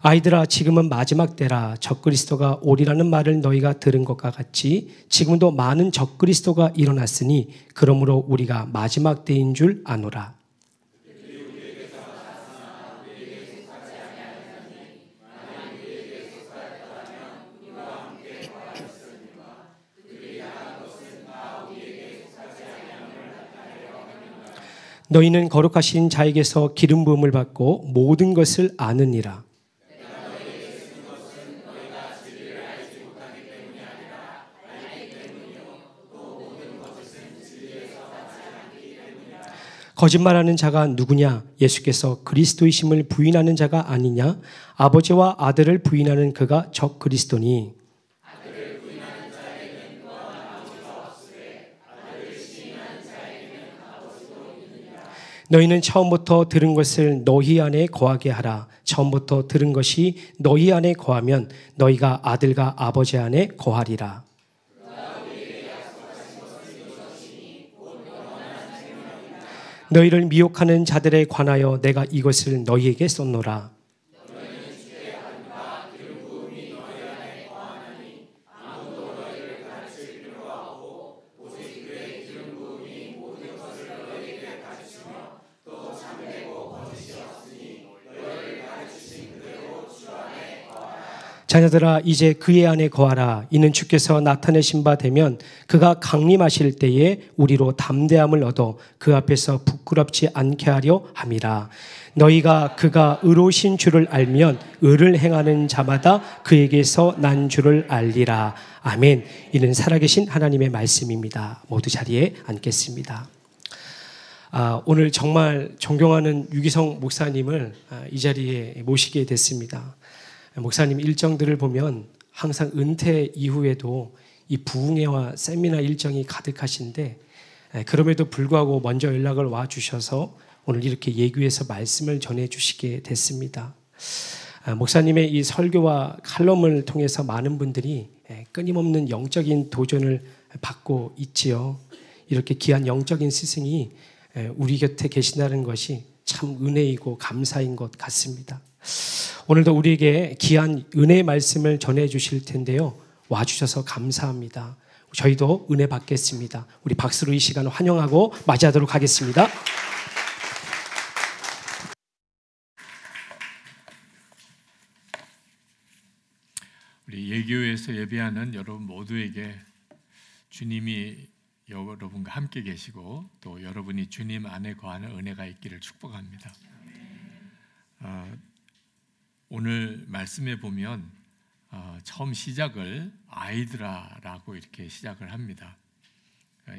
아이들아, 지금은 마지막 때라. 적그리스도가 오리라는 말을 너희가 들은 것과 같이 지금도 많은 적그리스도가 일어났으니 그러므로 우리가 마지막 때인 줄 아노라. 너희는 거룩하신 자에게서 기름 부음을 받고 모든 것을 아느니라. 거짓말하는 자가 누구냐? 예수께서 그리스도이심을 부인하는 자가 아니냐? 아버지와 아들을 부인하는 그가 적 그리스도니. 너희는 처음부터 들은 것을 너희 안에 거하게 하라. 처음부터 들은 것이 너희 안에 거하면 너희가 아들과 아버지 안에 거하리라. 너희를 미혹하는 자들에 관하여 내가 이것을 너희에게 썼노라. 자녀들아, 이제 그의 안에 거하라. 이는 주께서 나타내신 바 되면 그가 강림하실 때에 우리로 담대함을 얻어 그 앞에서 부끄럽지 않게 하려 함이라. 너희가 그가 의로우신 줄을 알면 의를 행하는 자마다 그에게서 난 줄을 알리라. 아멘. 이는 살아계신 하나님의 말씀입니다. 모두 자리에 앉겠습니다. 오늘 정말 존경하는 유기성 목사님을 이 자리에 모시게 됐습니다. 목사님 일정들을 보면 항상 은퇴 이후에도 이 부흥회와 세미나 일정이 가득하신데, 그럼에도 불구하고 먼저 연락을 와 주셔서 오늘 이렇게 예교에서 말씀을 전해 주시게 됐습니다. 목사님의 이 설교와 칼럼을 통해서 많은 분들이 끊임없는 영적인 도전을 받고 있지요. 이렇게 귀한 영적인 스승이 우리 곁에 계신다는 것이 참 은혜이고 감사인 것 같습니다. 오늘도 우리에게 귀한 은혜의 말씀을 전해 주실 텐데요. 와주셔서 감사합니다. 저희도 은혜 받겠습니다. 우리 박수로 이 시간 환영하고 맞이하도록 하겠습니다. 우리 예교회에서 예배하는 여러분 모두에게 주님이 여러분과 함께 계시고 또 여러분이 주님 안에 거하는 은혜가 있기를 축복합니다. 오늘 말씀에 보면 처음 시작을 아이들아라고 이렇게 시작을 합니다.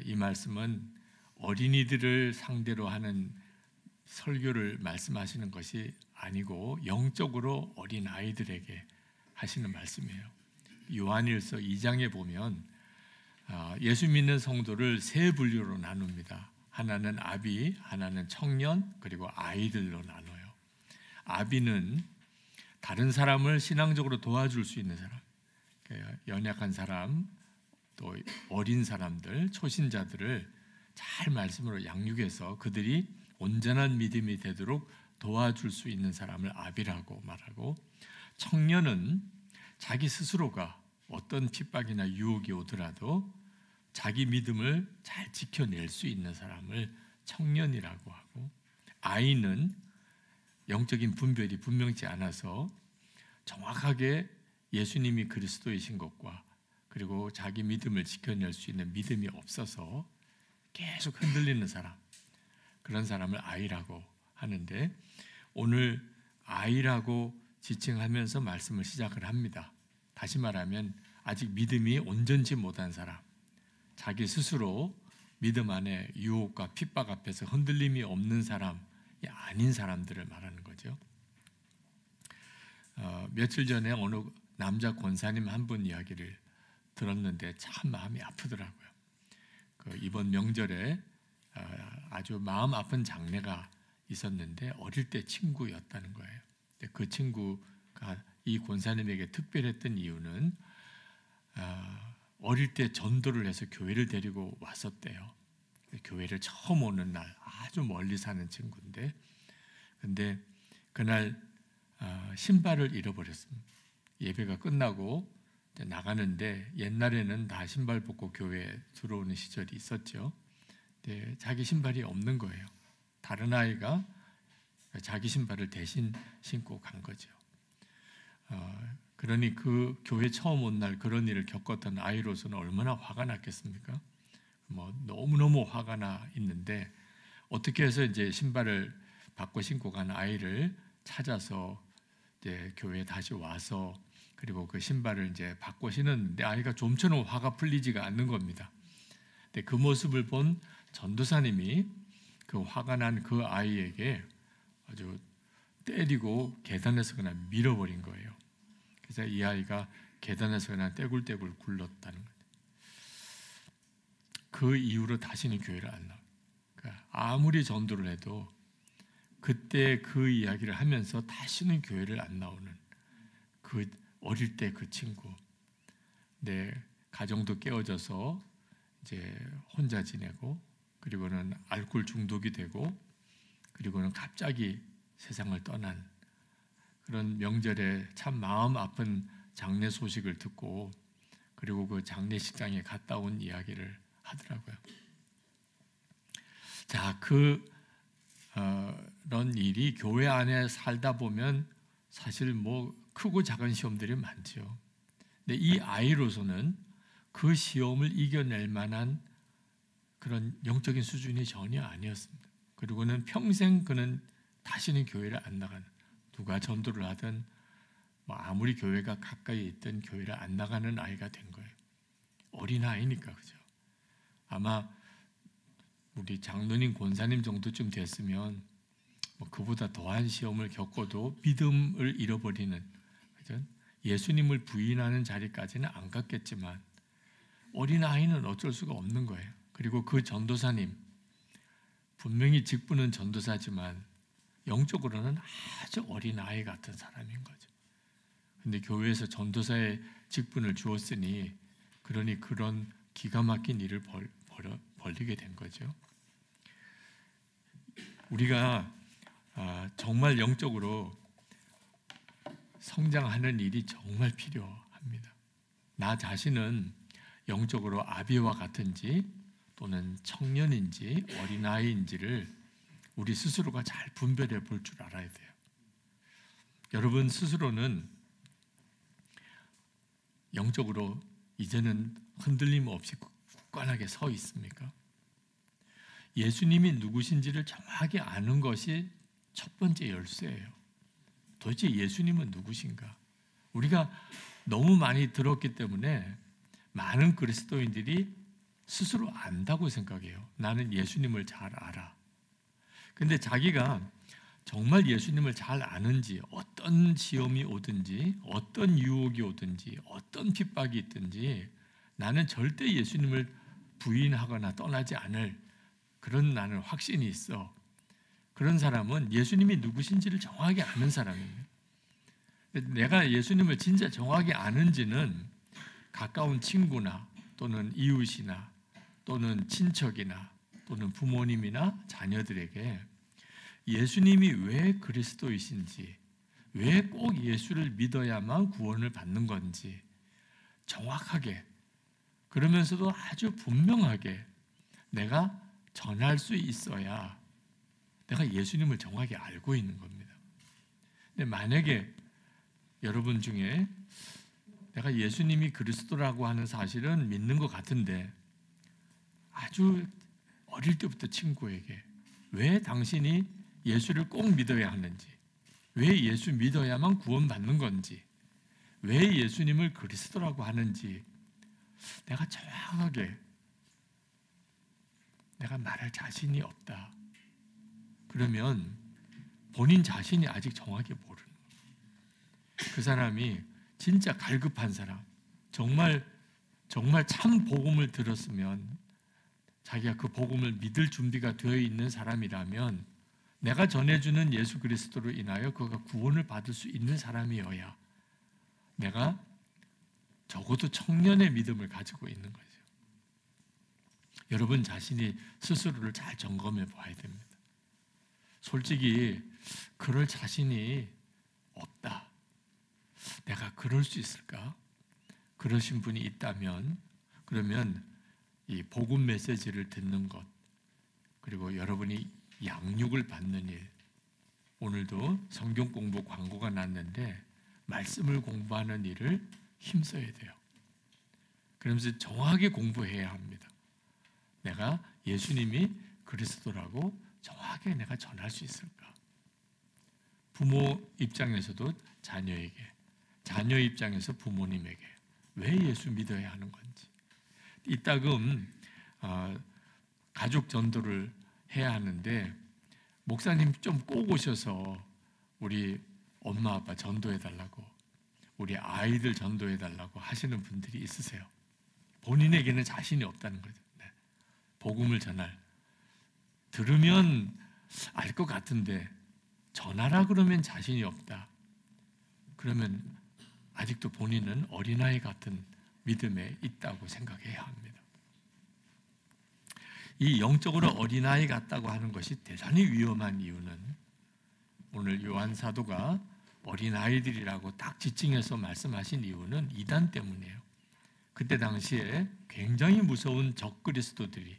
이 말씀은 어린이들을 상대로 하는 설교를 말씀하시는 것이 아니고 영적으로 어린 아이들에게 하시는 말씀이에요. 요한일서 2장에 보면 예수 믿는 성도를 세 분류로 나눕니다. 하나는 아비, 하나는 청년, 그리고 아이들로 나눠요. 아비는 다른 사람을 신앙적으로 도와줄 수 있는 사람, 연약한 사람, 또 어린 사람들, 초신자들을 잘 말씀으로 양육해서 그들이 온전한 믿음이 되도록 도와줄 수 있는 사람을 아비라고 말하고, 청년은 자기 스스로가 어떤 핍박이나 유혹이 오더라도 자기 믿음을 잘 지켜낼 수 있는 사람을 청년이라고 하고, 아이는 영적인 분별이 분명치 않아서 정확하게 예수님이 그리스도이신 것과 그리고 자기 믿음을 지켜낼 수 있는 믿음이 없어서 계속 흔들리는 사람, 그런 사람을 아이라고 하는데, 오늘 아이라고 지칭하면서 말씀을 시작을 합니다. 다시 말하면 아직 믿음이 온전치 못한 사람, 자기 스스로 믿음 안에 유혹과 핍박 앞에서 흔들림이 없는 사람이 아닌 사람들을 말하는 거죠. 며칠 전에 어느 남자 권사님 한 분 이야기를 들었는데 참 마음이 아프더라고요. 이번 명절에 아주 마음 아픈 장례가 있었는데 어릴 때 친구였다는 거예요. 그 친구가 이 권사님에게 특별했던 이유는 어릴 때 전도를 해서 교회를 데리고 왔었대요. 교회를 처음 오는 날, 아주 멀리 사는 친구인데, 근데 그날 신발을 잃어버렸습니다. 예배가 끝나고 나가는데 옛날에는 다 신발 벗고 교회에 들어오는 시절이 있었죠. 근데 자기 신발이 없는 거예요. 다른 아이가 자기 신발을 대신 신고 간 거죠. 그러니 그 교회 처음 온 날 그런 일을 겪었던 아이로서는 얼마나 화가 났겠습니까? 너무너무 화가 나 있는데 어떻게 해서 이제 신발을 바꿔 신고 간 아이를 찾아서 이제 교회에 다시 와서 그리고 그 신발을 이제 바꿔 신었는데 아이가 좀처럼 화가 풀리지가 않는 겁니다. 근데 그 모습을 본 전도사님이 그 화가 난 그 아이에게 아주 때리고 계단에서 그냥 밀어버린 거예요. 그래서 이 아이가 계단에서 그냥 떼굴떼굴 굴렀다는 거예요. 그 이후로 다시는 교회를 안 나와요. 그러니까 아무리 전도를 해도 그때 그 이야기를 하면서 다시는 교회를 안 나오는 그 어릴 때 그 친구. 내 가정도 깨어져서 이제 혼자 지내고 그리고는 알코올 중독이 되고 그리고는 갑자기 세상을 떠난 그런 명절에 참 마음 아픈 장례 소식을 듣고 그리고 그 장례식장에 갔다 온 이야기를 하더라고요. 자, 그런 일이 교회 안에 살다 보면 사실 크고 작은 시험들이 많죠. 근데 이 아이로서는 그 시험을 이겨낼 만한 그런 영적인 수준이 전혀 아니었습니다. 그리고는 평생 그는 다시는 교회를 안 나가는, 누가 전도를 하든 아무리 교회가 가까이 있든 교회를 안 나가는 아이가 된 거예요. 어린 아이니까. 그죠? 아마 우리 장로님, 권사님 정도쯤 됐으면 그보다 더한 시험을 겪어도 믿음을 잃어버리는, 그죠? 예수님을 부인하는 자리까지는 안 갔겠지만 어린 아이는 어쩔 수가 없는 거예요. 그리고 그 전도사님, 분명히 직분은 전도사지만 영적으로는 아주 어린 아이 같은 사람인 거죠. 근데 교회에서 전도사의 직분을 주었으니 그러니 그런 기가 막힌 일을 벌리게 된 거죠. 우리가 정말 영적으로 성장하는 일이 정말 필요합니다. 나 자신은 영적으로 아비와 같은지 또는 청년인지 어린아이인지를 우리 스스로가 잘 분별해 볼 줄 알아야 돼요. 여러분 스스로는 영적으로 이제는 흔들림 없이 굳건하게 서 있습니까? 예수님이 누구신지를 정확히 아는 것이 첫 번째 열쇠예요. 도대체 예수님은 누구신가? 우리가 너무 많이 들었기 때문에 많은 그리스도인들이 스스로 안다고 생각해요. 나는 예수님을 잘 알아. 근데 자기가 정말 예수님을 잘 아는지, 어떤 시험이 오든지, 어떤 유혹이 오든지, 어떤 핍박이 있든지 나는 절대 예수님을 부인하거나 떠나지 않을 그런 나는 확신이 있어. 그런 사람은 예수님이 누구신지를 정확히 아는 사람이에요. 내가 예수님을 진짜 정확히 아는지는 가까운 친구나 또는 이웃이나 또는 친척이나 또는 부모님이나 자녀들에게 예수님이 왜 그리스도이신지, 왜 꼭 예수를 믿어야만 구원을 받는 건지 정확하게, 그러면서도 아주 분명하게 내가 전할 수 있어야 내가 예수님을 정확히 알고 있는 겁니다. 근데 만약에 여러분 중에 내가 예수님이 그리스도라고 하는 사실은 믿는 것 같은데 아주 어릴 때부터 친구에게 왜 당신이 예수를 꼭 믿어야 하는지, 왜 예수 믿어야만 구원받는 건지, 왜 예수님을 그리스도라고 하는지 내가 정확하게 내가 말할 자신이 없다. 그러면 본인 자신이 아직 정확히 모르는 거예요. 그 사람이 진짜 갈급한 사람, 정말 참 복음을 들었으면 자기가 그 복음을 믿을 준비가 되어 있는 사람이라면 내가 전해주는 예수 그리스도로 인하여 그가 구원을 받을 수 있는 사람이어야 내가 적어도 청년의 믿음을 가지고 있는 거죠. 여러분 자신이 스스로를 잘 점검해 봐야 됩니다. 솔직히 그럴 자신이 없다. 내가 그럴 수 있을까? 그러신 분이 있다면 그러면 이 복음 메시지를 듣는 것, 그리고 여러분이 양육을 받는 일, 오늘도 성경 공부 광고가 났는데 말씀을 공부하는 일을 힘써야 돼요. 그러면서 정확하게 공부해야 합니다. 내가 예수님이 그리스도라고 정확하게 내가 전할 수 있을까? 부모 입장에서도 자녀에게, 자녀 입장에서 부모님에게 왜 예수 믿어야 하는 건지, 이따금 가족 전도를 해야 하는데 목사님 좀 꼭 오셔서 우리 엄마 아빠 전도해 달라고, 우리 아이들 전도해 달라고 하시는 분들이 있으세요. 본인에게는 자신이 없다는 거죠. 네. 복음을 전할, 들으면 알 것 같은데 전하라 그러면 자신이 없다. 그러면 아직도 본인은 어린아이 같은 믿음에 있다고 생각해야 합니다. 이 영적으로 어린아이 같다고 하는 것이 대단히 위험한 이유는, 오늘 요한 사도가 어린아이들이라고 딱 지칭해서 말씀하신 이유는 이단 때문이에요. 그때 당시에 굉장히 무서운 적그리스도들이,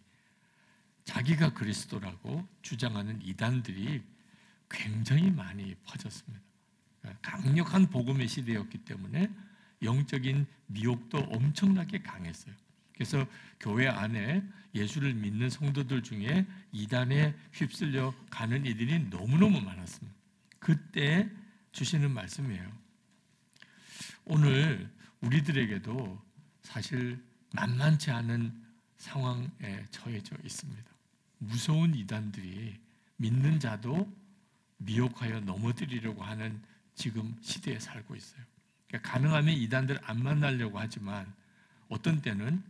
자기가 그리스도라고 주장하는 이단들이 굉장히 많이 퍼졌습니다. 강력한 복음의 시대였기 때문에 영적인 미혹도 엄청나게 강했어요. 그래서 교회 안에 예수를 믿는 성도들 중에 이단에 휩쓸려 가는 이들이 너무너무 많았습니다. 그때 주시는 말씀이에요. 오늘 우리들에게도 사실 만만치 않은 상황에 처해져 있습니다. 무서운 이단들이 믿는 자도 미혹하여 넘어뜨리려고 하는 지금 시대에 살고 있어요. 그러니까 가능하면 이단들 안 만나려고 하지만 어떤 때는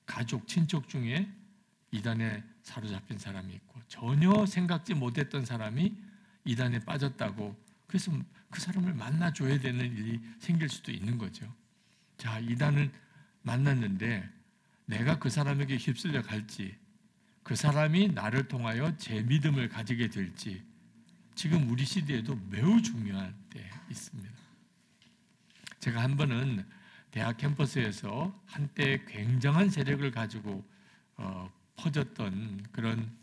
가족, 친척 중에 이단에 사로잡힌 사람이 있고 전혀 생각지 못했던 사람이 이단에 빠졌다고, 그래서 그 사람을 만나줘야 되는 일이 생길 수도 있는 거죠. 자, 이단을 만났는데 내가 그 사람에게 휩쓸려 갈지, 그 사람이 나를 통하여 제 믿음을 가지게 될지, 지금 우리 시대에도 매우 중요한 때 있습니다. 제가 한 번은 대학 캠퍼스에서 한때 굉장한 세력을 가지고 퍼졌던 그런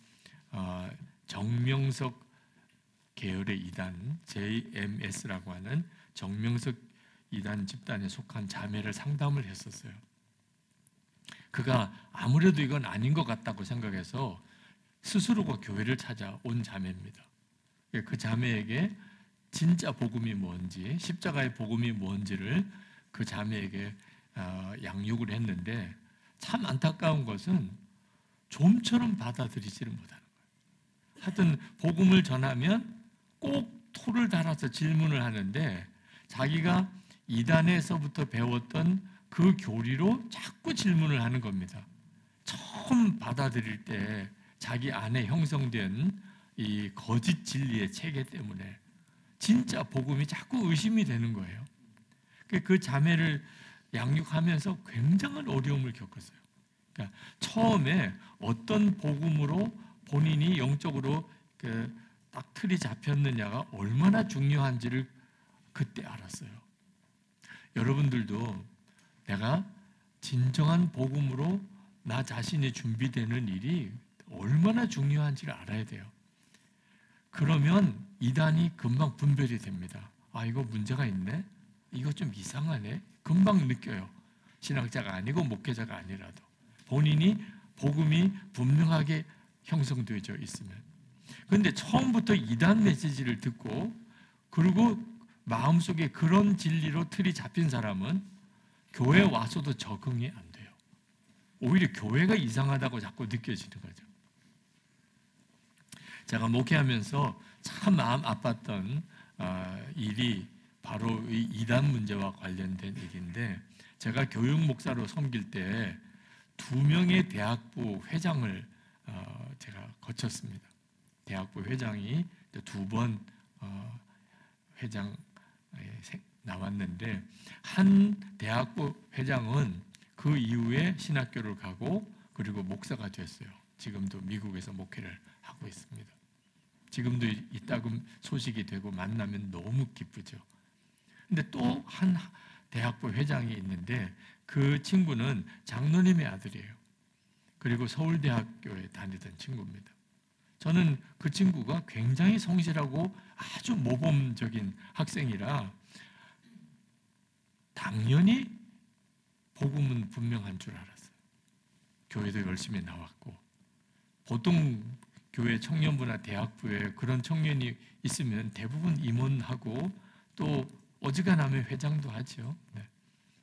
정명석 계열의 이단, JMS라고 하는 정명석 이단 집단에 속한 자매를 상담을 했었어요. 그가 아무래도 이건 아닌 것 같다고 생각해서 스스로가 교회를 찾아온 자매입니다. 그 자매에게 진짜 복음이 뭔지, 십자가의 복음이 뭔지를 그 자매에게 양육을 했는데, 참 안타까운 것은 좀처럼 받아들이지를 못하는 거예요. 하여튼 복음을 전하면 꼭 토를 달아서 질문을 하는데 자기가 이단에서부터 배웠던 그 교리로 자꾸 질문을 하는 겁니다. 처음 받아들일 때 자기 안에 형성된 이 거짓 진리의 체계 때문에 진짜 복음이 자꾸 의심이 되는 거예요. 그 자매를 양육하면서 굉장한 어려움을 겪었어요. 그러니까 처음에 어떤 복음으로 본인이 영적으로 딱 틀이 잡혔느냐가 얼마나 중요한지를 그때 알았어요. 여러분들도 내가 진정한 복음으로 나 자신이 준비되는 일이 얼마나 중요한지를 알아야 돼요. 그러면 이단이 금방 분별이 됩니다. 아, 이거 문제가 있네? 이거 좀 이상하네? 금방 느껴요. 신학자가 아니고 목회자가 아니라도 본인이 복음이 분명하게 형성되어 있으면. 그런데 처음부터 이단 메시지를 듣고 그리고 마음속에 그런 진리로 틀이 잡힌 사람은 교회에 와서도 적응이 안 돼요. 오히려 교회가 이상하다고 자꾸 느껴지는 거죠. 제가 목회하면서 참 마음 아팠던 일이 바로 이 이단 문제와 관련된 일인데, 제가 교육 목사로 섬길 때 2명의 대학부 회장을 제가 거쳤습니다. 대학부 회장이 2번 회장 나왔는데, 한 대학부 회장은 그 이후에 신학교를 가고 그리고 목사가 됐어요. 지금도 미국에서 목회를 하고 있습니다. 지금도 이따금 소식이 되고 만나면 너무 기쁘죠. 근데 또 한 대학부 회장이 있는데 그 친구는 장로님의 아들이에요. 그리고 서울대학교에 다니던 친구입니다. 저는 그 친구가 굉장히 성실하고 아주 모범적인 학생이라 당연히 복음은 분명한 줄 알았어요. 교회도 열심히 나왔고, 보통 교회 청년부나 대학부에 그런 청년이 있으면 대부분 임원하고 또 어지간하면 회장도 하죠. 네.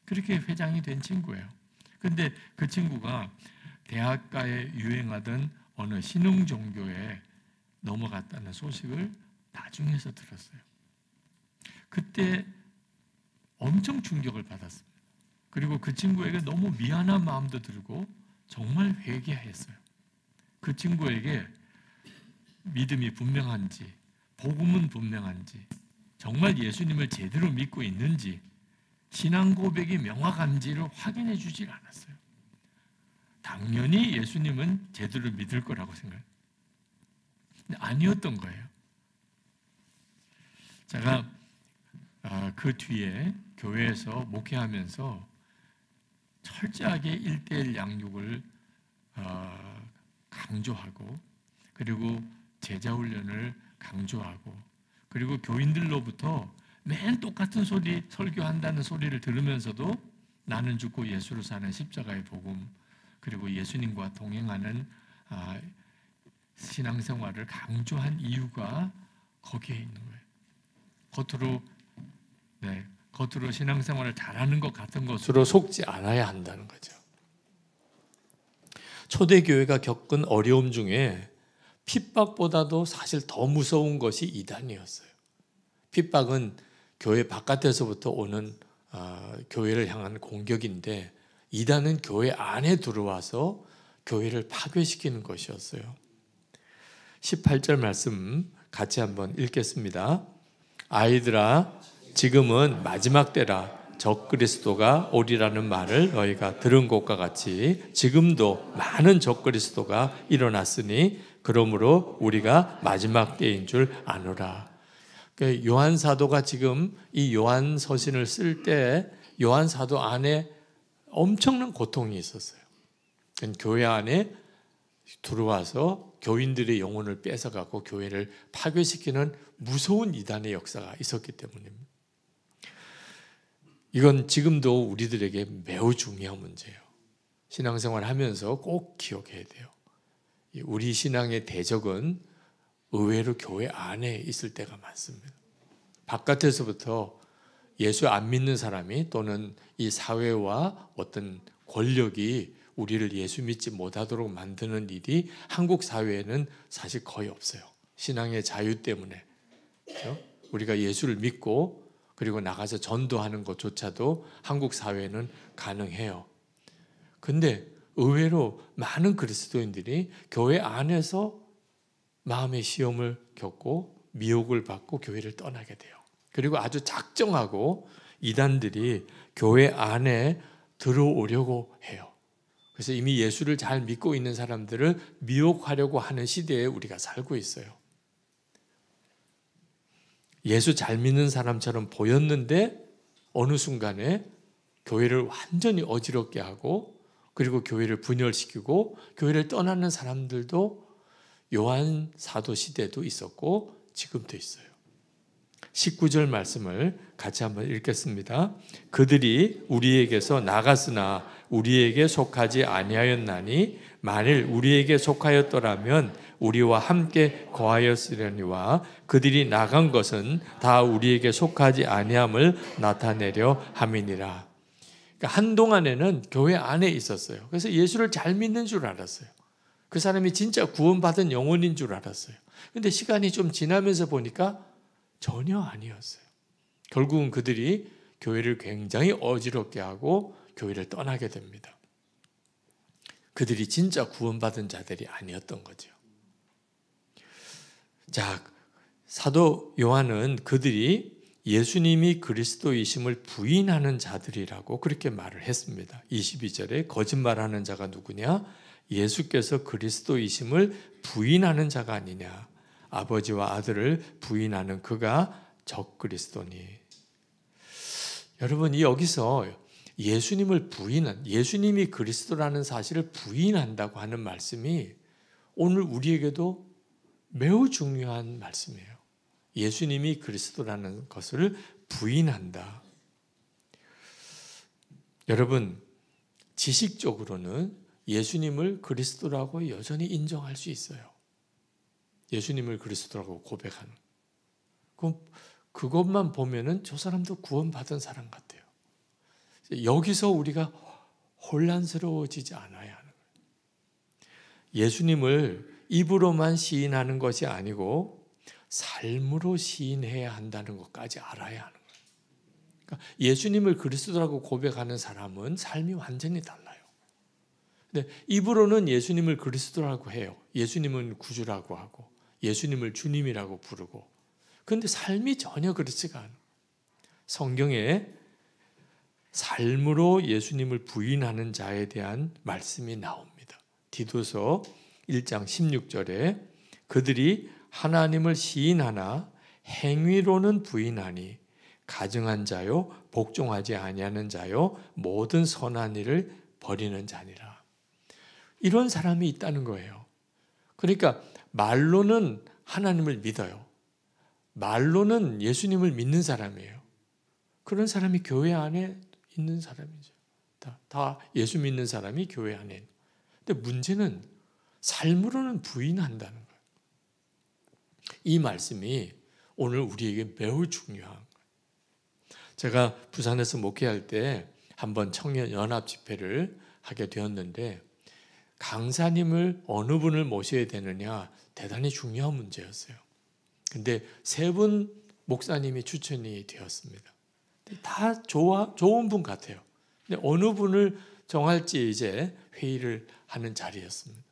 그렇게 회장이 된 친구예요. 근데 그 친구가 대학가에 유행하던 어느 신흥 종교에 넘어갔다는 소식을 나중에서 들었어요. 그때 엄청 충격을 받았습니다. 그리고 그 친구에게 너무 미안한 마음도 들고 정말 회개했어요. 그 친구에게 믿음이 분명한지, 복음은 분명한지, 정말 예수님을 제대로 믿고 있는지, 신앙 고백이 명확한지를 확인해 주질 않았어요. 당연히 예수님은 제대로 믿을 거라고 생각해요. 근데 아니었던 거예요. 제가 그 뒤에 교회에서 목회하면서 철저하게 1:1 양육을 강조하고, 그리고 제자훈련을 강조하고, 그리고 교인들로부터 맨 똑같은 소리, 설교한다는 소리를 들으면서도 나는 죽고 예수로 사는 십자가의 복음, 그리고 예수님과 동행하는 신앙생활을 강조한 이유가 거기에 있는 거예요. 겉으로 신앙생활을 잘하는 것 같은 것으로 속지 않아야 한다는 거죠. 초대교회가 겪은 어려움 중에 핍박보다도 사실 더 무서운 것이 이단이었어요. 핍박은 교회 바깥에서부터 오는 교회를 향한 공격인데, 이단은 교회 안에 들어와서 교회를 파괴시키는 것이었어요. 18절 말씀 같이 한번 읽겠습니다. 아이들아, 지금은 마지막 때라. 적그리스도가 오리라는 말을 너희가 들은 것과 같이 지금도 많은 적그리스도가 일어났으니 그러므로 우리가 마지막 때인 줄 아노라. 요한 사도가 지금 이 요한 서신을 쓸 때 요한 사도 안에 엄청난 고통이 있었어요. 교회 안에 들어와서 교인들의 영혼을 뺏어가고 교회를 파괴시키는 무서운 이단의 역사가 있었기 때문입니다. 이건 지금도 우리들에게 매우 중요한 문제예요. 신앙생활 하면서 꼭 기억해야 돼요. 우리 신앙의 대적은 의외로 교회 안에 있을 때가 많습니다. 바깥에서부터 예수 안 믿는 사람이 또는 이 사회와 어떤 권력이 우리를 예수 믿지 못하도록 만드는 일이 한국 사회에는 사실 거의 없어요. 신앙의 자유 때문에. 그렇죠? 우리가 예수를 믿고 그리고 나가서 전도하는 것조차도 한국 사회는 가능해요. 근데 의외로 많은 그리스도인들이 교회 안에서 마음의 시험을 겪고 미혹을 받고 교회를 떠나게 돼요. 그리고 아주 작정하고 이단들이 교회 안에 들어오려고 해요. 그래서 이미 예수를 잘 믿고 있는 사람들을 미혹하려고 하는 시대에 우리가 살고 있어요. 예수 잘 믿는 사람처럼 보였는데 어느 순간에 교회를 완전히 어지럽게 하고, 그리고 교회를 분열시키고 교회를 떠나는 사람들도 요한 사도 시대도 있었고 지금도 있어요. 19절 말씀을 같이 한번 읽겠습니다. 그들이 우리에게서 나갔으나 우리에게 속하지 아니하였나니 만일 우리에게 속하였더라면 우리와 함께 거하였으려니와 그들이 나간 것은 다 우리에게 속하지 아니함을 나타내려 함이니라. 그러니까 한동안에는 교회 안에 있었어요. 그래서 예수를 잘 믿는 줄 알았어요. 그 사람이 진짜 구원받은 영혼인 줄 알았어요. 근데 시간이 좀 지나면서 보니까 전혀 아니었어요. 결국은 그들이 교회를 굉장히 어지럽게 하고 교회를 떠나게 됩니다. 그들이 진짜 구원받은 자들이 아니었던 거죠. 자, 사도 요한은 그들이 예수님이 그리스도이심을 부인하는 자들이라고 그렇게 말을 했습니다. 22절에 거짓말하는 자가 누구냐? 예수께서 그리스도이심을 부인하는 자가 아니냐? 아버지와 아들을 부인하는 그가 적그리스도니. 여러분 여기서 예수님을 예수님이 그리스도라는 사실을 부인한다고 하는 말씀이 오늘 우리에게도 매우 중요한 말씀이에요. 예수님이 그리스도라는 것을 부인한다. 여러분, 지식적으로는 예수님을 그리스도라고 여전히 인정할 수 있어요. 예수님을 그리스도라고 고백하는. 그럼 그것만 보면은 저 사람도 구원받은 사람 같아요. 여기서 우리가 혼란스러워지지 않아야 하는 거예요. 예수님을 입으로만 시인하는 것이 아니고 삶으로 시인해야 한다는 것까지 알아야 하는 거예요. 그러니까 예수님을 그리스도라고 고백하는 사람은 삶이 완전히 달라요. 근데 입으로는 예수님을 그리스도라고 해요. 예수님은 구주라고 하고 예수님을 주님이라고 부르고. 그런데 삶이 전혀 그렇지가 않아요. 성경에 삶으로 예수님을 부인하는 자에 대한 말씀이 나옵니다. 디도서 1장 16절에 그들이 하나님을 시인하나 행위로는 부인하니 가증한 자요 복종하지 아니하는 자요 모든 선한 일을 버리는 자니라. 이런 사람이 있다는 거예요. 그러니까 말로는 하나님을 믿어요. 말로는 예수님을 믿는 사람이에요. 그런 사람이 교회 안에 있는 사람이죠. 다 예수 믿는 사람이 교회 안에 있는. 근데 문제는 삶으로는 부인한다는 거예요. 이 말씀이 오늘 우리에게 매우 중요한 거예요. 제가 부산에서 목회할 때 한번 청년 연합 집회를 하게 되었는데 강사님을 어느 분을 모셔야 되느냐 대단히 중요한 문제였어요. 근데 세 분 목사님이 추천이 되었습니다. 다 좋은 분 같아요. 근데 어느 분을 정할지 이제 회의를 하는 자리였습니다.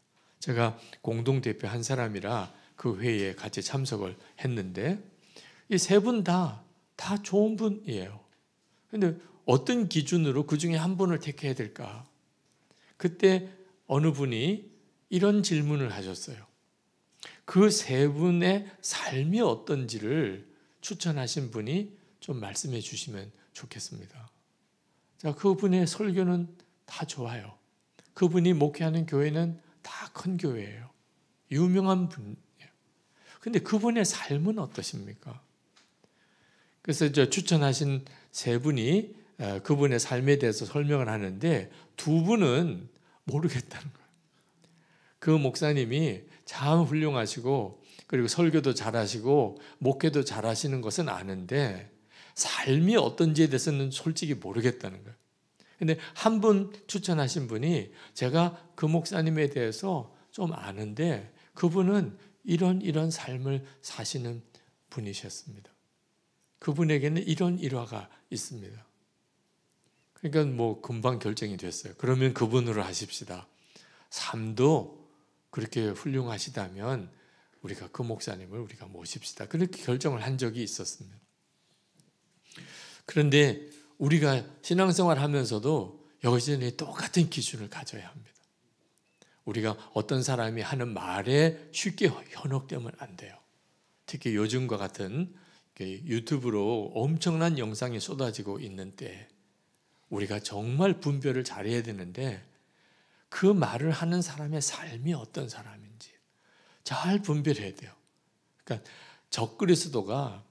제가 공동대표 한 사람이라 그 회의에 같이 참석을 했는데 이 세 분 다 좋은 분이에요. 근데 어떤 기준으로 그 중에 한 분을 택해야 될까? 그때 어느 분이 이런 질문을 하셨어요. 그 세 분의 삶이 어떤지를 추천하신 분이 좀 말씀해 주시면 좋겠습니다. 자, 그분의 설교는 다 좋아요. 그분이 목회하는 교회는 다 큰 교회예요. 유명한 분이에요. 근데 그분의 삶은 어떠십니까? 그래서 추천하신 세 분이 그분의 삶에 대해서 설명을 하는데 두 분은 모르겠다는 거예요. 그 목사님이 참 훌륭하시고 그리고 설교도 잘하시고 목회도 잘하시는 것은 아는데 삶이 어떤지에 대해서는 솔직히 모르겠다는 거예요. 근데 한 분 추천하신 분이 제가 그 목사님에 대해서 좀 아는데 그분은 이런 삶을 사시는 분이셨습니다. 그분에게는 이런 일화가 있습니다. 그러니까 뭐 금방 결정이 됐어요. 그러면 그분으로 하십시다. 삶도 그렇게 훌륭하시다면 우리가 그 목사님을 우리가 모십시다. 그렇게 결정을 한 적이 있었습니다. 그런데 우리가 신앙생활 하면서도 여전히 똑같은 기준을 가져야 합니다. 우리가 어떤 사람이 하는 말에 쉽게 현혹되면 안 돼요. 특히 요즘과 같은 유튜브로 엄청난 영상이 쏟아지고 있는 때 우리가 정말 분별을 잘해야 되는데 그 말을 하는 사람의 삶이 어떤 사람인지 잘 분별해야 돼요. 그러니까 적그리스도가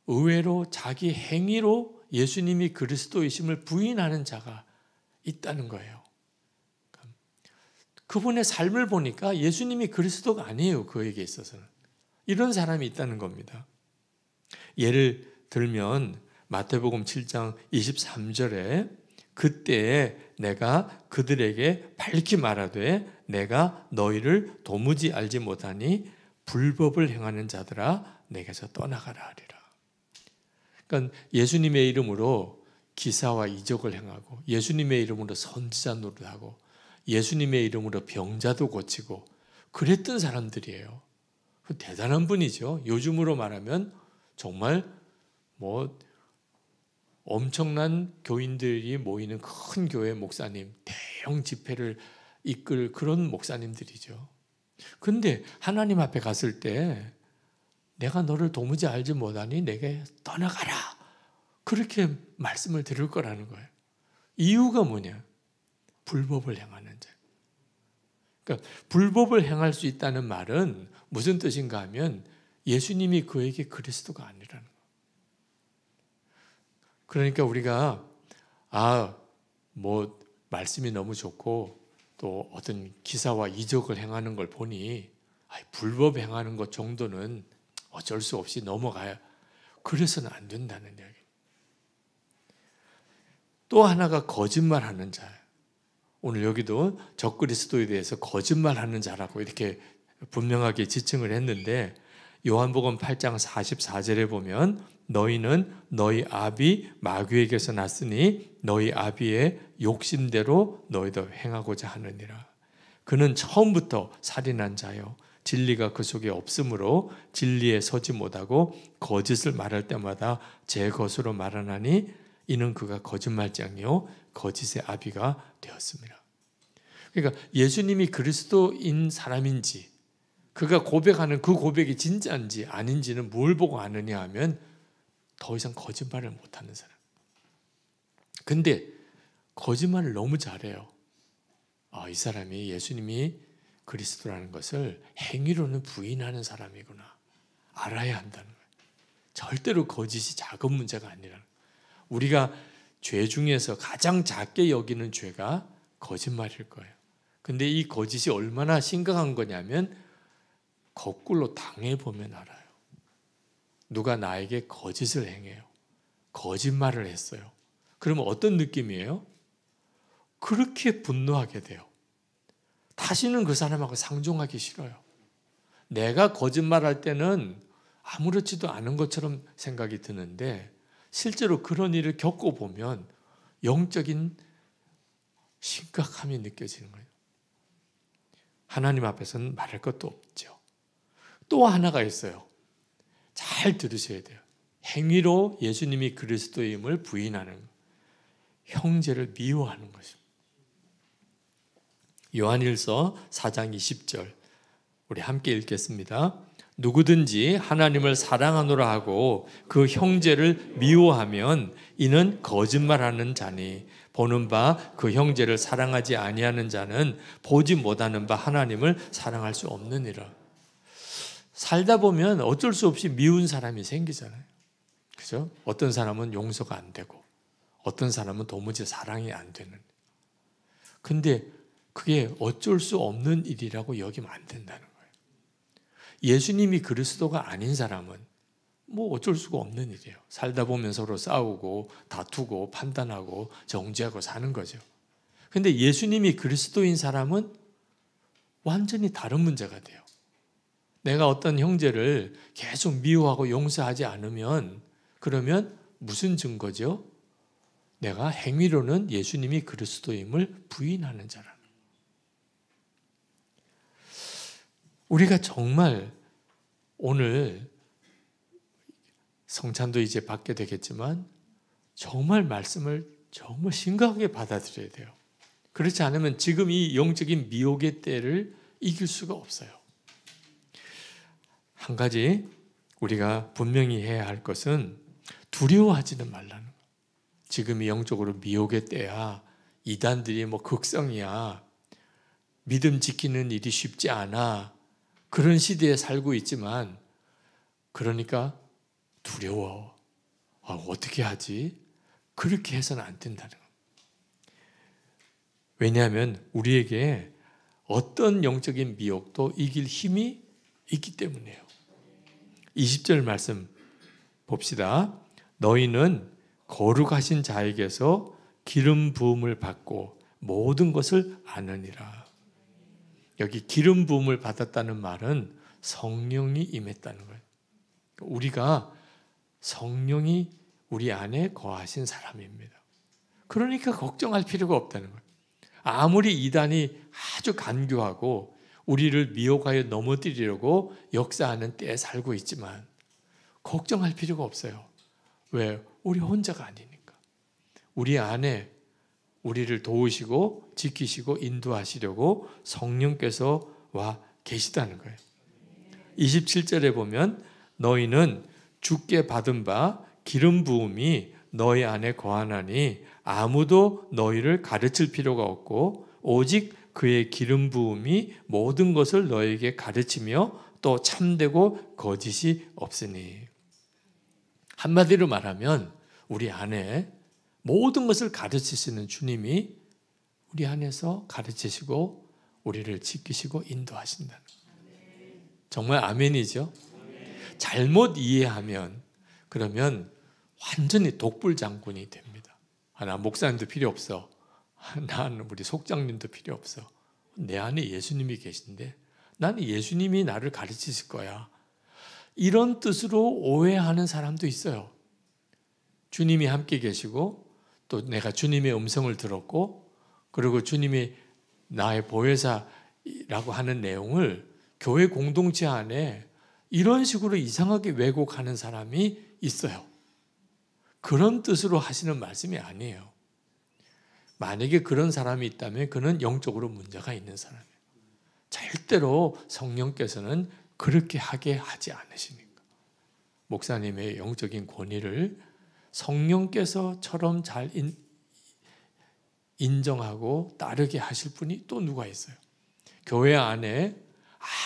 의외로 자기 행위로 예수님이 그리스도이심을 부인하는 자가 있다는 거예요. 그분의 삶을 보니까 예수님이 그리스도가 아니에요. 그에게 있어서는. 이런 사람이 있다는 겁니다. 예를 들면 마태복음 7장 23절에 그때에 내가 그들에게 밝히 말하되 내가 너희를 도무지 알지 못하니 불법을 행하는 자들아 내게서 떠나가라 하리라. 그러니까 예수님의 이름으로 기사와 이적을 행하고 예수님의 이름으로 선지자 노릇하고 예수님의 이름으로 병자도 고치고 그랬던 사람들이에요. 대단한 분이죠. 요즘으로 말하면 정말 뭐 엄청난 교인들이 모이는 큰 교회 목사님, 대형 집회를 이끌 그런 목사님들이죠. 근데 하나님 앞에 갔을 때 내가 너를 도무지 알지 못하니 내게 떠나가라. 그렇게 말씀을 드릴 거라는 거예요. 이유가 뭐냐? 불법을 행하는 자. 그러니까 불법을 행할 수 있다는 말은 무슨 뜻인가 하면 예수님이 그에게 그리스도가 아니라는 거예요. 그러니까 우리가 말씀이 너무 좋고 또 어떤 기사와 이적을 행하는 걸 보니 불법 행하는 것 정도는 어쩔 수 없이 넘어가야, 그래서는 안 된다는 이야기. 또 하나가 거짓말하는 자예요. 오늘 여기도 적그리스도에 대해서 거짓말하는 자라고 이렇게 분명하게 지칭을 했는데, 요한복음 8장 44절에 보면 너희는 너희 아비 마귀에게서 났으니 너희 아비의 욕심대로 너희도 행하고자 하느니라. 그는 처음부터 살인한 자요 진리가 그 속에 없으므로 진리에 서지 못하고 거짓을 말할 때마다 제 것으로 말하나니 이는 그가 거짓말장이요 거짓의 아비가 되었습니다. 그러니까 예수님이 그리스도인 사람인지, 그가 고백하는 그 고백이 진짜인지 아닌지는 뭘 보고 아느냐 하면 더 이상 거짓말을 못하는 사람. 근데 거짓말을 너무 잘해요. 이 사람이 예수님이 그리스도라는 것을 행위로는 부인하는 사람이구나, 알아야 한다는 거예요. 절대로 거짓이 작은 문제가 아니라, 우리가 죄 중에서 가장 작게 여기는 죄가 거짓말일 거예요. 근데 이 거짓이 얼마나 심각한 거냐면 거꾸로 당해보면 알아요. 누가 나에게 거짓을 행해요. 거짓말을 했어요. 그러면 어떤 느낌이에요? 그렇게 분노하게 돼요. 다시는 그 사람하고 상종하기 싫어요. 내가 거짓말할 때는 아무렇지도 않은 것처럼 생각이 드는데 실제로 그런 일을 겪어보면 영적인 심각함이 느껴지는 거예요. 하나님 앞에서는 말할 것도 없죠. 또 하나가 있어요. 잘 들으셔야 돼요. 행위로 예수님이 그리스도임을 부인하는, 형제를 미워하는 것입니다. 요한일서 4장 20절 우리 함께 읽겠습니다. 누구든지 하나님을 사랑하노라 하고 그 형제를 미워하면 이는 거짓말하는 자니 보는 바 그 형제를 사랑하지 아니하는 자는 보지 못하는 바 하나님을 사랑할 수 없느니라. 살다 보면 어쩔 수 없이 미운 사람이 생기잖아요. 그죠? 어떤 사람은 용서가 안 되고 어떤 사람은 도무지 사랑이 안 되는. 근데 그게 어쩔 수 없는 일이라고 여기면 안 된다는 거예요. 예수님이 그리스도가 아닌 사람은 뭐 어쩔 수가 없는 일이에요. 살다 보면 서로 싸우고 다투고 판단하고 정죄하고 사는 거죠. 근데 예수님이 그리스도인 사람은 완전히 다른 문제가 돼요. 내가 어떤 형제를 계속 미워하고 용서하지 않으면 그러면 무슨 증거죠? 내가 행위로는 예수님이 그리스도임을 부인하는 자라는. 우리가 정말 오늘 성찬도 이제 받게 되겠지만 정말 말씀을 정말 심각하게 받아들여야 돼요. 그렇지 않으면 지금 이 영적인 미혹의 때를 이길 수가 없어요. 한 가지 우리가 분명히 해야 할 것은 두려워하지는 말라는 거예요. 지금 이 영적으로 미혹의 때야, 이단들이 극성이야, 믿음 지키는 일이 쉽지 않아, 그런 시대에 살고 있지만 그러니까 두려워. 어떻게 하지? 그렇게 해서는 안 된다는 거예요. 왜냐하면 우리에게 어떤 영적인 미혹도 이길 힘이 있기 때문이에요. 20절 말씀 봅시다. 너희는 거룩하신 자에게서 기름 부음을 받고 모든 것을 아느니라. 여기 기름 부음을 받았다는 말은 성령이 임했다는 거예요. 우리가 성령이 우리 안에 거하신 사람입니다. 그러니까 걱정할 필요가 없다는 거예요. 아무리 이단이 아주 간교하고 우리를 미혹하여 넘어뜨리려고 역사하는 때에 살고 있지만 걱정할 필요가 없어요. 왜? 우리 혼자가 아니니까. 우리 안에 우리를 도우시고 지키시고 인도하시려고 성령께서 와 계시다는 거예요. 27절에 보면 너희는 주께 받은 바 기름 부음이 너희 안에 거하나니 아무도 너희를 가르칠 필요가 없고 오직 그의 기름 부음이 모든 것을 너희에게 가르치며 또 참되고 거짓이 없으니. 한마디로 말하면 우리 안에 모든 것을 가르치시는 주님이 우리 안에서 가르치시고 우리를 지키시고 인도하신다는 거예요. 정말 아멘이죠. 잘못 이해하면 그러면 완전히 독불장군이 됩니다. 나 목사님도 필요 없어. 난 우리 속장님도 필요 없어. 내 안에 예수님이 계신데 나는 예수님이 나를 가르치실 거야. 이런 뜻으로 오해하는 사람도 있어요. 주님이 함께 계시고 또 내가 주님의 음성을 들었고 그리고 주님이 나의 보혜사라고 하는 내용을 교회 공동체 안에 이런 식으로 이상하게 왜곡하는 사람이 있어요. 그런 뜻으로 하시는 말씀이 아니에요. 만약에 그런 사람이 있다면 그는 영적으로 문제가 있는 사람이에요. 절대로 성령께서는 그렇게 하게 하지 않으시니까. 목사님의 영적인 권위를 성령께서처럼 잘 인정하고 따르게 하실 분이 또 누가 있어요? 교회 안에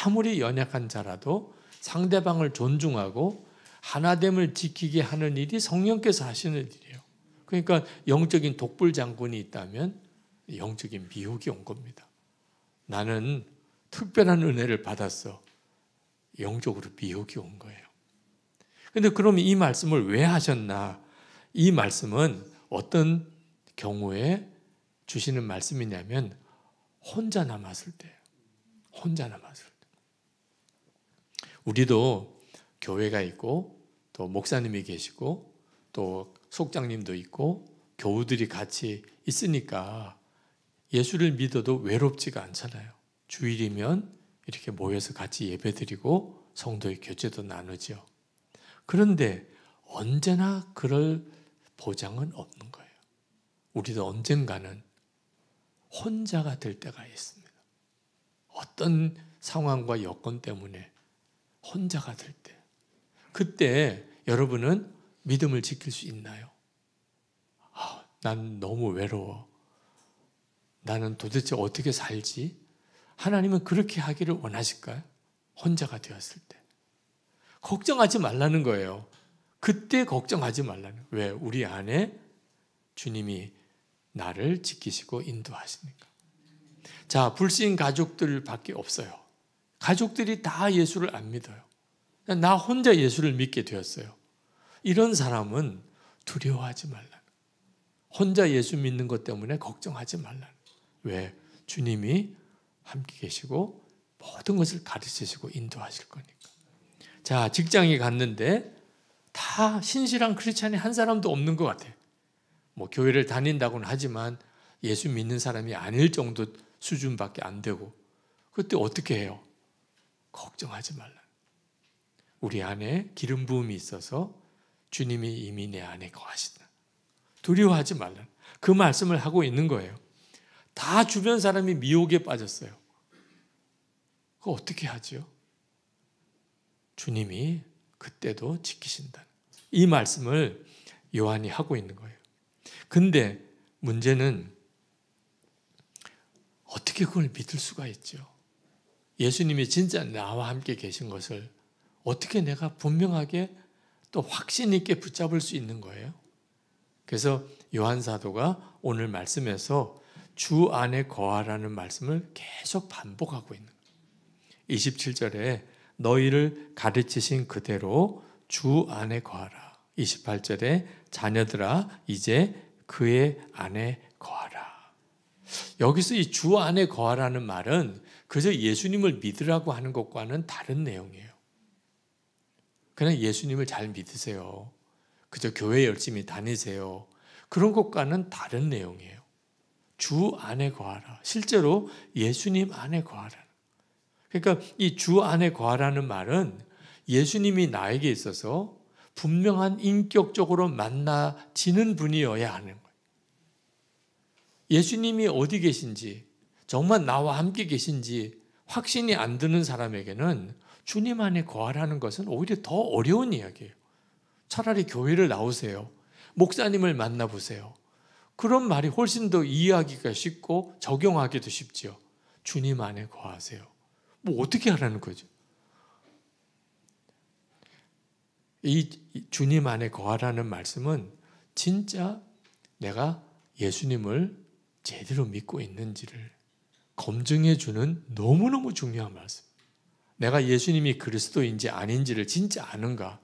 아무리 연약한 자라도 상대방을 존중하고 하나됨을 지키게 하는 일이 성령께서 하시는 일이에요. 그러니까 영적인 독불장군이 있다면 영적인 미혹이 온 겁니다. 나는 특별한 은혜를 받았어. 영적으로 미혹이 온 거예요. 그런데 그럼 이 말씀을 왜 하셨나? 이 말씀은 어떤 경우에 주시는 말씀이냐면 혼자 남았을 때예요. 혼자 남았을 때. 우리도 교회가 있고 또 목사님이 계시고 또 속장님도 있고 교우들이 같이 있으니까 예수를 믿어도 외롭지가 않잖아요. 주일이면 이렇게 모여서 같이 예배드리고 성도의 교제도 나누죠. 그런데 언제나 그럴 보장은 없는 거예요. 우리도 언젠가는 혼자가 될 때가 있습니다. 어떤 상황과 여건 때문에 혼자가 될 때. 그때 여러분은 믿음을 지킬 수 있나요? 난 너무 외로워. 나는 도대체 어떻게 살지? 하나님은 그렇게 하기를 원하실까요? 혼자가 되었을 때. 걱정하지 말라는 거예요. 그때 걱정하지 말라는 거예요. 왜? 우리 안에 주님이 나를 지키시고 인도하시니까. 자, 불신 가족들밖에 없어요. 가족들이 다 예수를 안 믿어요. 나 혼자 예수를 믿게 되었어요. 이런 사람은 두려워하지 말라는 거예요. 혼자 예수 믿는 것 때문에 걱정하지 말라는 거예요. 왜? 주님이 함께 계시고 모든 것을 가르치시고 인도하실 거니까. 자, 직장에 갔는데 다 신실한 크리스찬이 한 사람도 없는 것 같아요. 뭐 교회를 다닌다고는 하지만 예수 믿는 사람이 아닐 정도 수준밖에 안 되고 그때 어떻게 해요? 걱정하지 말라. 우리 안에 기름 부음이 있어서 주님이 이미 내 안에 거하신다. 두려워하지 말라. 그 말씀을 하고 있는 거예요. 다 주변 사람이 미혹에 빠졌어요. 그거 어떻게 하죠? 주님이 그때도 지키신다. 이 말씀을 요한이 하고 있는 거예요. 근데 문제는 어떻게 그걸 믿을 수가 있죠? 예수님이 진짜 나와 함께 계신 것을 어떻게 내가 분명하게 또 확신 있게 붙잡을 수 있는 거예요? 그래서 요한 사도가 오늘 말씀에서 주 안에 거하라는 말씀을 계속 반복하고 있는 거예요. 27절에 너희를 가르치신 그대로 주 안에 거하라. 28절에 자녀들아 이제 그의 안에 거하라. 여기서 이 주 안에 거하라는 말은 그저 예수님을 믿으라고 하는 것과는 다른 내용이에요. 그냥 예수님을 잘 믿으세요. 그저 교회 열심히 다니세요. 그런 것과는 다른 내용이에요. 주 안에 거하라. 실제로 예수님 안에 거하라. 그러니까 이 주 안에 거하라는 말은 예수님이 나에게 있어서 분명한 인격적으로 만나지는 분이어야 하는 거예요. 예수님이 어디 계신지, 정말 나와 함께 계신지 확신이 안 드는 사람에게는 주님 안에 거하라는 것은 오히려 더 어려운 이야기예요. 차라리 교회를 나오세요. 목사님을 만나보세요. 그런 말이 훨씬 더 이해하기가 쉽고 적용하기도 쉽지요. 주님 안에 거하세요. 뭐 어떻게 하라는 거죠? 이 주님 안에 거하라는 말씀은 진짜 내가 예수님을 제대로 믿고 있는지를 검증해 주는 너무너무 중요한 말씀. 내가 예수님이 그리스도인지 아닌지를 진짜 아는가?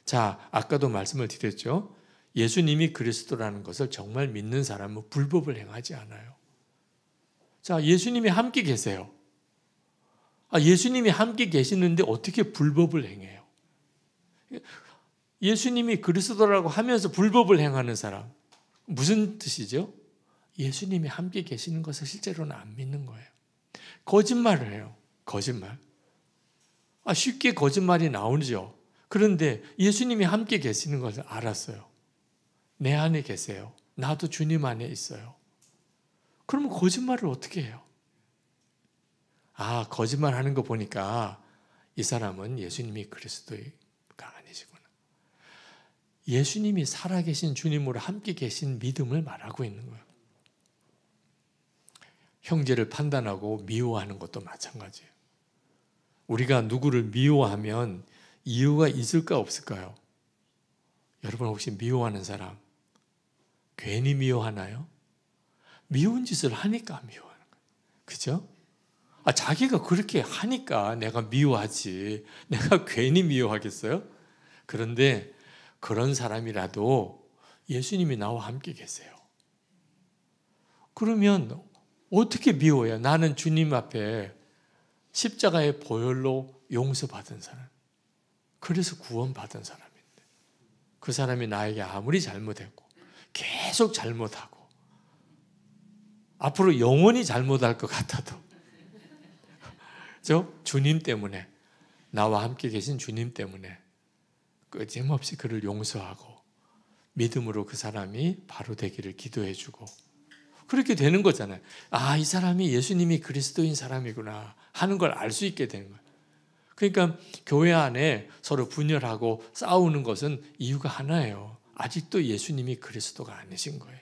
자, 아까도 말씀을 드렸죠. 예수님이 그리스도라는 것을 정말 믿는 사람은 불법을 행하지 않아요. 자, 예수님이 함께 계세요. 예수님이 함께 계시는데 어떻게 불법을 행해요? 예수님이 그리스도라고 하면서 불법을 행하는 사람, 무슨 뜻이죠? 예수님이 함께 계시는 것을 실제로는 안 믿는 거예요. 거짓말을 해요. 거짓말. 쉽게 거짓말이 나오죠. 그런데 예수님이 함께 계시는 것을 알았어요. 내 안에 계세요. 나도 주님 안에 있어요. 그러면 거짓말을 어떻게 해요? 거짓말 하는 거 보니까 이 사람은 예수님이 그리스도가 아니시구나. 예수님이 살아계신 주님으로 함께 계신 믿음을 말하고 있는 거예요. 형제를 판단하고 미워하는 것도 마찬가지예요. 우리가 누구를 미워하면 이유가 있을까 없을까요? 여러분 혹시 미워하는 사람 괜히 미워하나요? 미운 짓을 하니까 미워하는 거예요. 그죠? 자기가 그렇게 하니까 내가 미워하지. 내가 괜히 미워하겠어요? 그런데 그런 사람이라도 예수님이 나와 함께 계세요. 그러면 어떻게 미워해요? 나는 주님 앞에 십자가의 보혈로 용서받은 사람. 그래서 구원받은 사람인데 그 사람이 나에게 아무리 잘못했고 계속 잘못하고 앞으로 영원히 잘못할 것 같아도 주님 때문에, 나와 함께 계신 주님 때문에 끊임없이 그를 용서하고 믿음으로 그 사람이 바로 되기를 기도해주고 그렇게 되는 거잖아요. 이 사람이 예수님이 그리스도인 사람이구나 하는 걸 알 수 있게 되는 거예요. 그러니까 교회 안에 서로 분열하고 싸우는 것은 이유가 하나예요. 아직도 예수님이 그리스도가 아니신 거예요.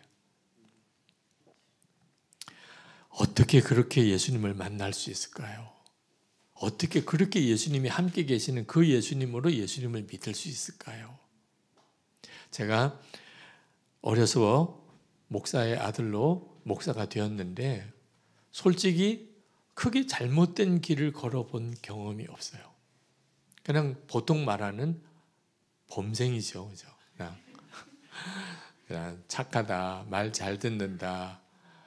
어떻게 그렇게 예수님을 만날 수 있을까요? 어떻게 그렇게 예수님이 함께 계시는 그 예수님으로 예수님을 믿을 수 있을까요? 제가 어려서 목사의 아들로 목사가 되었는데 솔직히 크게 잘못된 길을 걸어본 경험이 없어요. 그냥 보통 말하는 범생이죠. 그죠? 그냥 착하다, 말 잘 듣는다,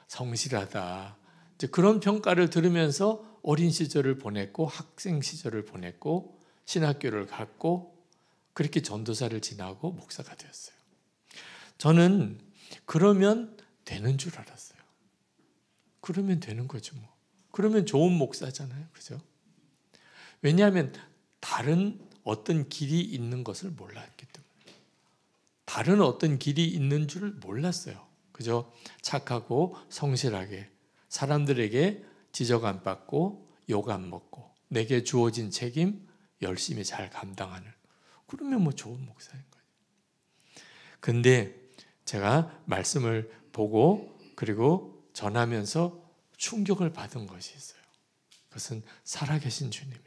성실하다. 이제 그런 평가를 들으면서 어린 시절을 보냈고 학생 시절을 보냈고 신학교를 갔고 그렇게 전도사를 지나고 목사가 되었어요. 저는 그러면 되는 줄 알았어요. 그러면 되는 거죠. 뭐. 그러면 좋은 목사잖아요. 그죠? 왜냐하면 다른 어떤 길이 있는 것을 몰랐기 때문에. 다른 어떤 길이 있는 줄 몰랐어요. 그죠? 착하고 성실하게 사람들에게 지적 안 받고 욕 안 먹고 내게 주어진 책임 열심히 잘 감당하는, 그러면 뭐 좋은 목사인 거예요. 근데 제가 말씀을 보고 그리고 전하면서 충격을 받은 것이 있어요. 그것은 살아계신 주님이에요.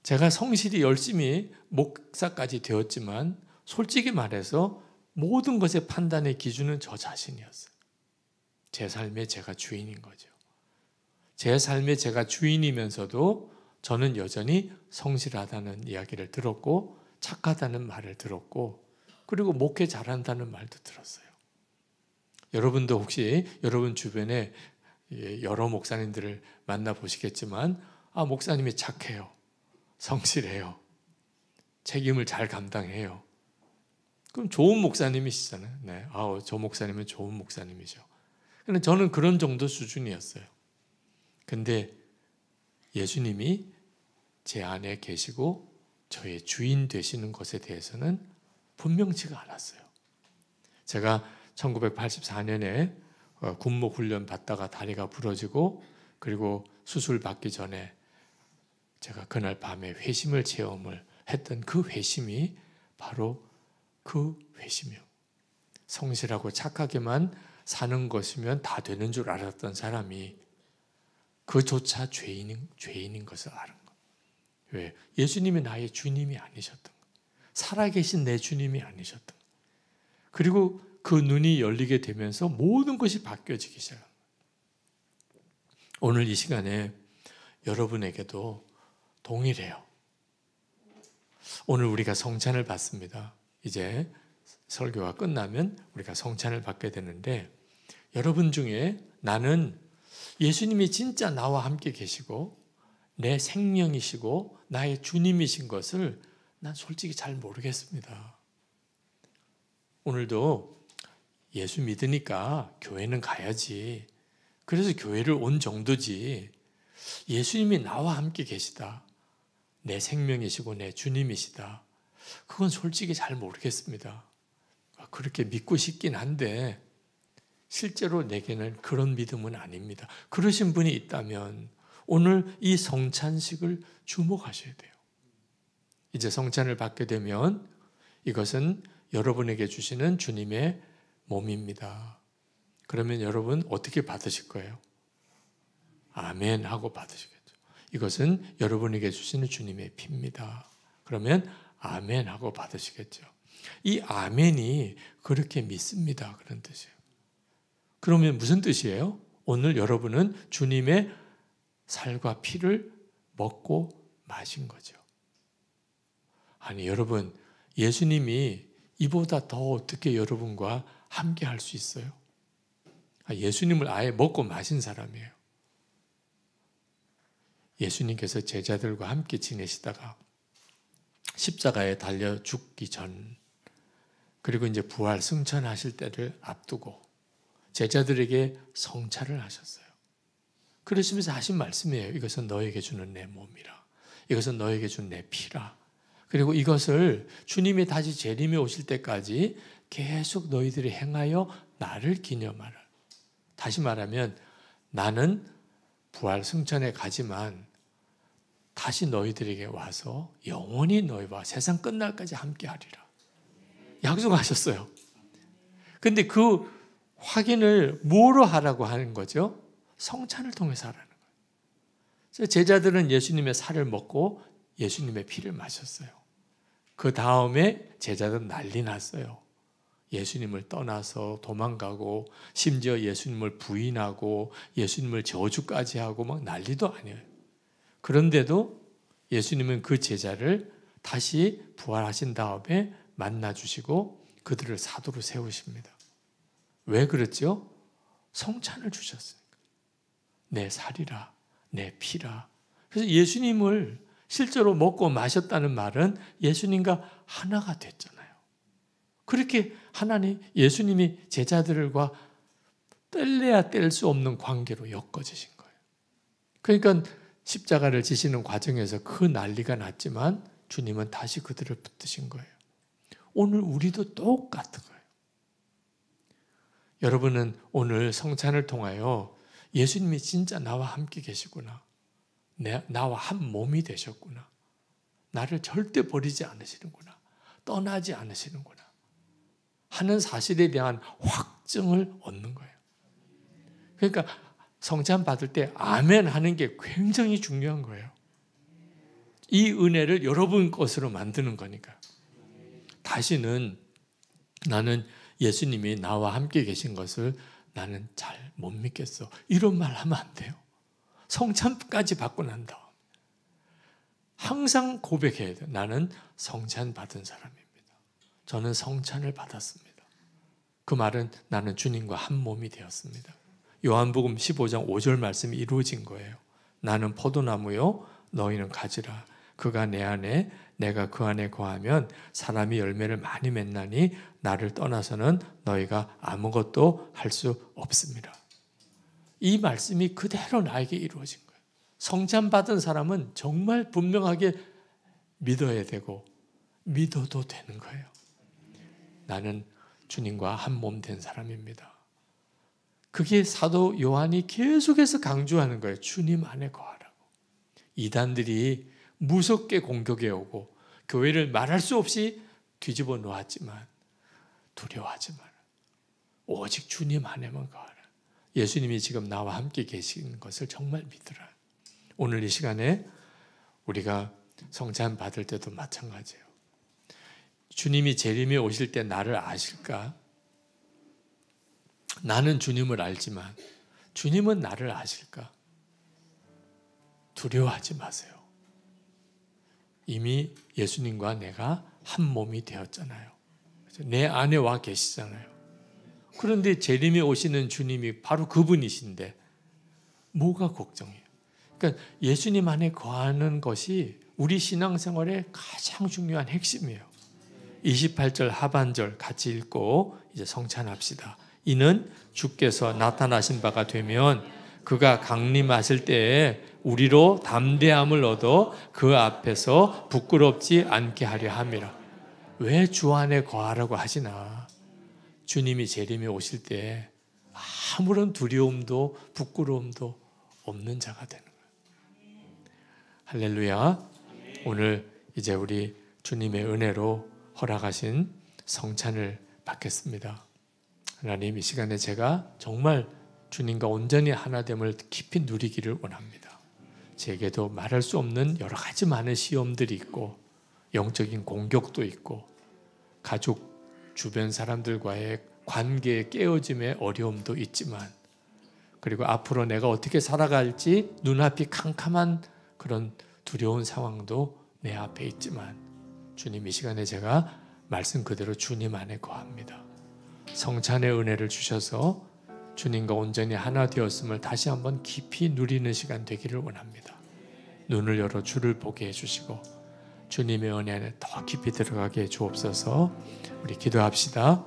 제가 성실히 열심히 목사까지 되었지만 솔직히 말해서 모든 것의 판단의 기준은 저 자신이었어요. 제 삶의 제가 주인인 거죠. 제 삶의 제가 주인이면서도 저는 여전히 성실하다는 이야기를 들었고 착하다는 말을 들었고 그리고 목회 잘한다는 말도 들었어요. 여러분도 혹시 여러분 주변에 여러 목사님들을 만나보시겠지만 목사님이 착해요. 성실해요. 책임을 잘 감당해요. 그럼 좋은 목사님이시잖아요. 네. 저 목사님은 좋은 목사님이죠. 근데 저는 그런 정도 수준이었어요. 근데 예수님이 제 안에 계시고 저의 주인 되시는 것에 대해서는 분명치가 않았어요. 제가 1984년에 군목 훈련 받다가 다리가 부러지고 그리고 수술 받기 전에 제가 그날 밤에 회심을 체험을 했던 그 회심이 바로 그 회심이요. 성실하고 착하게만 사는 것이면 다 되는 줄 알았던 사람이 그조차 죄인인 것을 아는 것. 왜? 예수님이 나의 주님이 아니셨던 것. 살아계신 내 주님이 아니셨던 것. 그리고 그 눈이 열리게 되면서 모든 것이 바뀌어지기 시작합니다. 오늘 이 시간에 여러분에게도 동일해요. 오늘 우리가 성찬을 받습니다. 이제 설교가 끝나면 우리가 성찬을 받게 되는데 여러분 중에 나는 예수님이 진짜 나와 함께 계시고 내 생명이시고 나의 주님이신 것을 난 솔직히 잘 모르겠습니다. 오늘도 예수 믿으니까 교회는 가야지. 그래서 교회를 온 정도지. 예수님이 나와 함께 계시다. 내 생명이시고 내 주님이시다. 그건 솔직히 잘 모르겠습니다. 그렇게 믿고 싶긴 한데 실제로 내게는 그런 믿음은 아닙니다. 그러신 분이 있다면 오늘 이 성찬식을 주목하셔야 돼요. 이제 성찬을 받게 되면 이것은 여러분에게 주시는 주님의 몸입니다. 그러면 여러분 어떻게 받으실 거예요? 아멘 하고 받으시겠죠. 이것은 여러분에게 주시는 주님의 피입니다. 그러면 아멘 하고 받으시겠죠. 이 아멘이 그렇게 믿습니다. 그런 뜻이에요. 그러면 무슨 뜻이에요? 오늘 여러분은 주님의 살과 피를 먹고 마신 거죠. 아니 여러분, 예수님이 이보다 더 어떻게 여러분과 함께 할 수 있어요? 예수님을 아예 먹고 마신 사람이에요. 예수님께서 제자들과 함께 지내시다가 십자가에 달려 죽기 전 그리고 이제 부활 승천하실 때를 앞두고 제자들에게 성찬을 하셨어요. 그러시면서 하신 말씀이에요. 이것은 너에게 주는 내 몸이라. 이것은 너에게 준 내 피라. 그리고 이것을 주님이 다시 재림에 오실 때까지 계속 너희들이 행하여 나를 기념하라. 다시 말하면 나는 부활 승천에 가지만 다시 너희들에게 와서 영원히 너희와 세상 끝날까지 함께 하리라. 약속하셨어요. 근데 그 확인을 뭐로 하라고 하는 거죠? 성찬을 통해서 하라는 거예요. 그래서 제자들은 예수님의 살을 먹고 예수님의 피를 마셨어요. 그 다음에 제자들은 난리 났어요. 예수님을 떠나서 도망가고 심지어 예수님을 부인하고 예수님을 저주까지 하고 막 난리도 아니에요. 그런데도 예수님은 그 제자를 다시 부활하신 다음에 만나주시고 그들을 사도로 세우십니다. 왜 그랬죠? 성찬을 주셨으니까. 내 살이라, 내 피라. 그래서 예수님을 실제로 먹고 마셨다는 말은 예수님과 하나가 됐잖아요. 그렇게 하나님, 예수님이 제자들과 뗄래야 뗄 수 없는 관계로 엮어지신 거예요. 그러니까 십자가를 지시는 과정에서 그 난리가 났지만 주님은 다시 그들을 붙드신 거예요. 오늘 우리도 똑같은 거예요. 여러분은 오늘 성찬을 통하여 예수님이 진짜 나와 함께 계시구나. 나와 한 몸이 되셨구나. 나를 절대 버리지 않으시는구나. 떠나지 않으시는구나. 하는 사실에 대한 확증을 얻는 거예요. 그러니까 성찬 받을 때 아멘 하는 게 굉장히 중요한 거예요. 이 은혜를 여러분 것으로 만드는 거니까. 다시는 나는 예수님이 나와 함께 계신 것을 나는 잘 못 믿겠어. 이런 말 하면 안 돼요. 성찬까지 받고 난 다음 항상 고백해야 돼요. 나는 성찬 받은 사람입니다. 저는 성찬을 받았습니다. 그 말은 나는 주님과 한 몸이 되었습니다. 요한복음 15장 5절 말씀이 이루어진 거예요. 나는 포도나무요 너희는 가지라. 그가 내 안에 내가 그 안에 거하면 사람이 열매를 많이 맺나니 나를 떠나서는 너희가 아무것도 할 수 없습니다. 이 말씀이 그대로 나에게 이루어진 거예요. 성찬 받은 사람은 정말 분명하게 믿어야 되고 믿어도 되는 거예요. 나는 주님과 한 몸 된 사람입니다. 그게 사도 요한이 계속해서 강조하는 거예요. 주님 안에 거하라고. 이단들이 무섭게 공격해 오고 교회를 말할 수 없이 뒤집어 놓았지만 두려워하지 마라. 오직 주님 안에만 거하라. 예수님이 지금 나와 함께 계신 것을 정말 믿으라. 오늘 이 시간에 우리가 성찬 받을 때도 마찬가지예요. 주님이 재림에 오실 때 나를 아실까? 나는 주님을 알지만 주님은 나를 아실까? 두려워하지 마세요. 이미 예수님과 내가 한 몸이 되었잖아요. 내 안에 와 계시잖아요. 그런데 재림에 오시는 주님이 바로 그분이신데 뭐가 걱정이에요? 그러니까 예수님 안에 거하는 것이 우리 신앙생활의 가장 중요한 핵심이에요. 28절 하반절 같이 읽고 이제 성찬합시다. 이는 주께서 나타나신 바가 되면 그가 강림하실 때에 우리로 담대함을 얻어 그 앞에서 부끄럽지 않게 하려 함이라. 왜 주 안에 거하라고 하시나? 주님이 재림에 오실 때 아무런 두려움도 부끄러움도 없는 자가 되는 거예요. 할렐루야. 오늘 이제 우리 주님의 은혜로 허락하신 성찬을 받겠습니다. 하나님, 이 시간에 제가 정말 주님과 온전히 하나됨을 깊이 누리기를 원합니다. 제게도 말할 수 없는 여러 가지 많은 시험들이 있고 영적인 공격도 있고 가족 주변 사람들과의 관계의 깨어짐의 어려움도 있지만, 그리고 앞으로 내가 어떻게 살아갈지 눈앞이 캄캄한 그런 두려운 상황도 내 앞에 있지만, 주님, 이 시간에 제가 말씀 그대로 주님 안에 거합니다. 성찬의 은혜를 주셔서 주님과 온전히 하나 되었음을 다시 한번 깊이 누리는 시간 되기를 원합니다. 눈을 열어 주를 보게 해주시고 주님의 은혜 안에 더 깊이 들어가게 해 주옵소서. 우리 기도합시다.